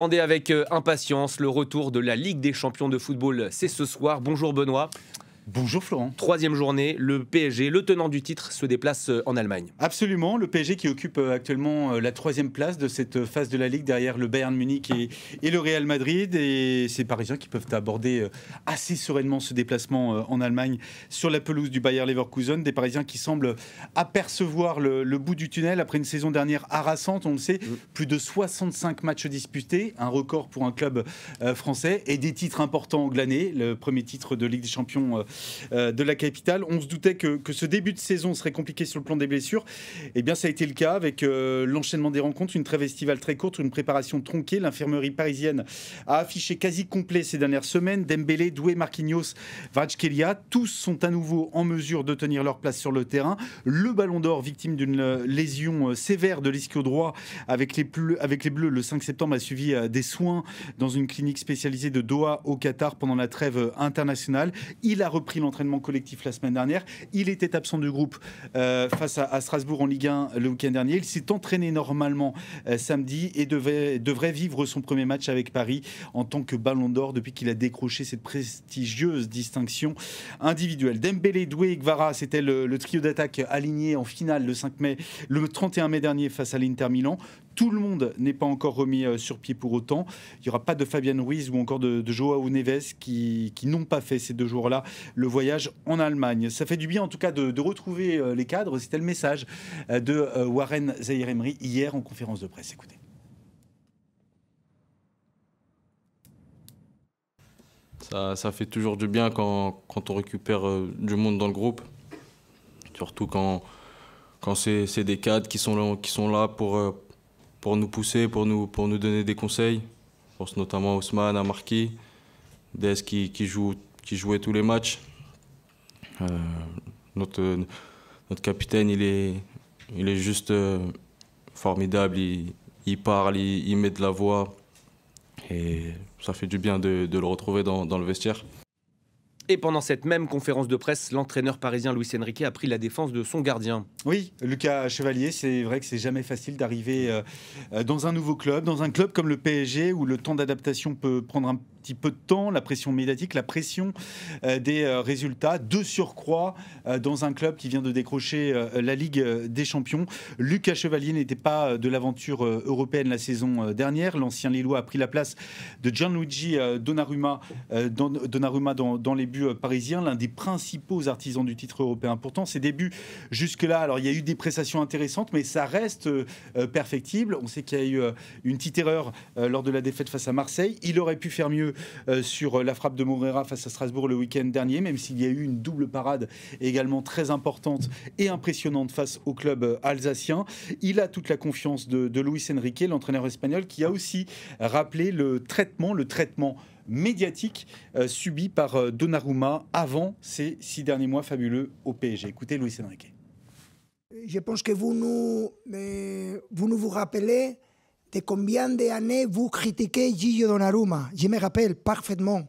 Attendez avec impatience le retour de la Ligue des champions de football, c'est ce soir. Bonjour Benoît. Bonjour Florent. Troisième journée, le PSG, le tenant du titre, se déplace en Allemagne. Absolument, le PSG qui occupe actuellement la troisième place de cette phase de la Ligue derrière le Bayern Munich et le Real Madrid. Et ces Parisiens qui peuvent aborder assez sereinement ce déplacement en Allemagne sur la pelouse du Bayer Leverkusen. Des Parisiens qui semblent apercevoir le bout du tunnel après une saison dernière harassante. On le sait, plus de 65 matchs disputés, un record pour un club français et des titres importants glanés. Le premier titre de Ligue des champions de la capitale. On se doutait que ce début de saison serait compliqué sur le plan des blessures. Eh bien, ça a été le cas avec l'enchaînement des rencontres, une trêve estivale très courte, une préparation tronquée. L'infirmerie parisienne a affiché quasi complet ces dernières semaines. Dembélé, Doué, Marquinhos, Kvaratskhelia, tous sont à nouveau en mesure de tenir leur place sur le terrain. Le Ballon d'Or, victime d'une lésion sévère de l'ischio droit avec les Bleus, le 5 septembre, a suivi des soins dans une clinique spécialisée de Doha au Qatar pendant la trêve internationale. Il a repris l'entraînement collectif la semaine dernière. Il était absent du groupe face à Strasbourg en Ligue 1 le week-end dernier. Il s'est entraîné normalement samedi et devrait vivre son premier match avec Paris en tant que Ballon d'Or depuis qu'il a décroché cette prestigieuse distinction individuelle. Dembélé, Doué et Kvara, c'était le trio d'attaque aligné en finale le 31 mai dernier face à l'Inter Milan. Tout le monde n'est pas encore remis sur pied pour autant. Il n'y aura pas de Fabian Ruiz ou encore de Joao Neves qui n'ont pas fait ces deux jours-là le voyage en Allemagne. Ça fait du bien en tout cas de retrouver les cadres. C'était le message de Warren Zaïre-Emery hier en conférence de presse. Écoutez. Ça fait toujours du bien quand on récupère du monde dans le groupe. Surtout quand c'est des cadres qui sont là pour nous pousser, pour nous donner des conseils. Je pense notamment à Ousmane, à Marquis, Des qui jouait tous les matchs. Notre capitaine, il est juste formidable. Il parle, il met de la voix. Et ça fait du bien de le retrouver dans le vestiaire. Et pendant cette même conférence de presse, l'entraîneur parisien Luis Enrique a pris la défense de son gardien. Oui, Lucas Chevalier, c'est vrai que c'est jamais facile d'arriver dans un nouveau club, dans un club comme le PSG où le temps d'adaptation peut prendre un petit peu de temps, la pression médiatique, la pression des résultats, de surcroît dans un club qui vient de décrocher la Ligue des Champions. Lucas Chevalier n'était pas de l'aventure européenne la saison dernière. L'ancien Lillois a pris la place de Gianluigi Donnarumma dans les buts parisiens, l'un des principaux artisans du titre européen. Pourtant, ses débuts jusque-là, alors il y a eu des prestations intéressantes, mais ça reste perfectible. On sait qu'il y a eu une petite erreur lors de la défaite face à Marseille. Il aurait pu faire mieux sur la frappe de Moreira face à Strasbourg le week-end dernier, même s'il y a eu une double parade également très importante et impressionnante face au club alsacien. Il a toute la confiance de Luis Enrique, l'entraîneur espagnol, qui a aussi rappelé le traitement médiatique subi par Donnarumma avant ces 6 derniers mois fabuleux au PSG. Écoutez Luis Enrique. Je pense que vous vous rappelez de combien d'années vous critiquez Gigio Donnarumma. Je me rappelle parfaitement.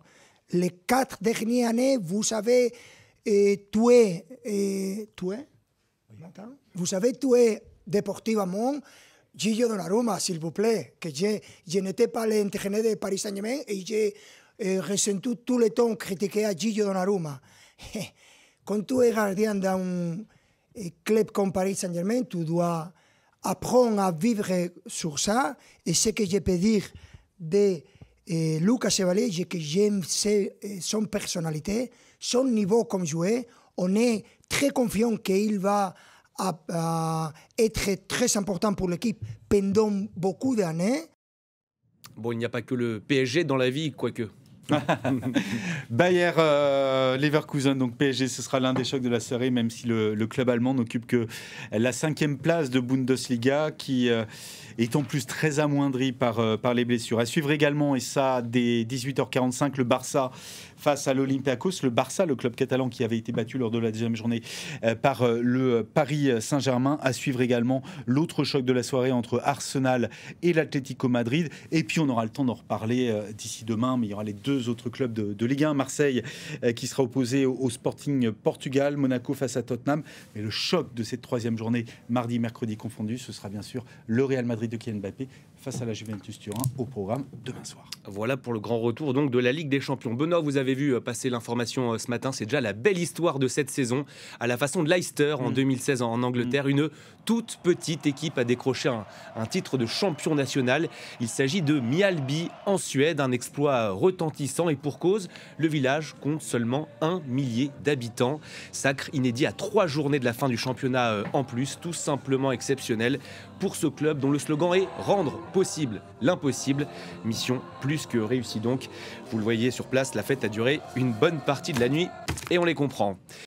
Les 4 dernières années, vous avez tué déportivement Gigio Donnarumma, s'il vous plaît. Que je n'étais pas l'entraîneur de Paris Saint-Germain et j'ai ressenti tout le temps critiquer à Gigio Donnarumma. Quand tu es gardien d'un club comme Paris Saint-Germain, tu dois apprendre à vivre sur ça. Et ce que je peux dire de Lucas Chevalier, c'est que j'aime son personnalité, son niveau comme joueur. On est très confiant qu'il va être très important pour l'équipe pendant beaucoup d'années. Bon, il n'y a pas que le PSG dans la vie, quoique. Bayer Leverkusen, donc PSG, ce sera l'un des chocs de la soirée, même si le club allemand n'occupe que la 5e place de Bundesliga, qui est en plus très amoindri par les blessures. À suivre également, et ça dès 18h45, le Barça face à l'Olympiakos. Le Barça, le club catalan qui avait été battu lors de la deuxième journée par le Paris Saint-Germain. À suivre également l'autre choc de la soirée entre Arsenal et l'Atlético Madrid. Et puis on aura le temps d'en reparler d'ici demain, mais il y aura les 2 autres clubs de Ligue 1. Marseille qui sera opposé au Sporting Portugal, Monaco face à Tottenham. Mais le choc de cette 3e journée, mardi, mercredi confondus, ce sera bien sûr le Real Madrid de Kylian Mbappé face à la Juventus Turin au programme demain soir. Voilà pour le grand retour donc de la Ligue des Champions. Benoît, vous avez vu passer l'information ce matin, c'est déjà la belle histoire de cette saison. À la façon de Leicester en 2016 en Angleterre, une toute petite équipe a décroché un titre de champion national. Il s'agit de Mjällby en Suède, un exploit retentissant et pour cause, le village compte seulement 1 millier d'habitants. Sacre inédit à 3 journées de la fin du championnat en plus, tout simplement exceptionnel pour ce club dont le slogan est « Rendre possible l'impossible ». Mission plus que réussie donc. Vous le voyez sur place, la fête a duré une bonne partie de la nuit et on les comprend.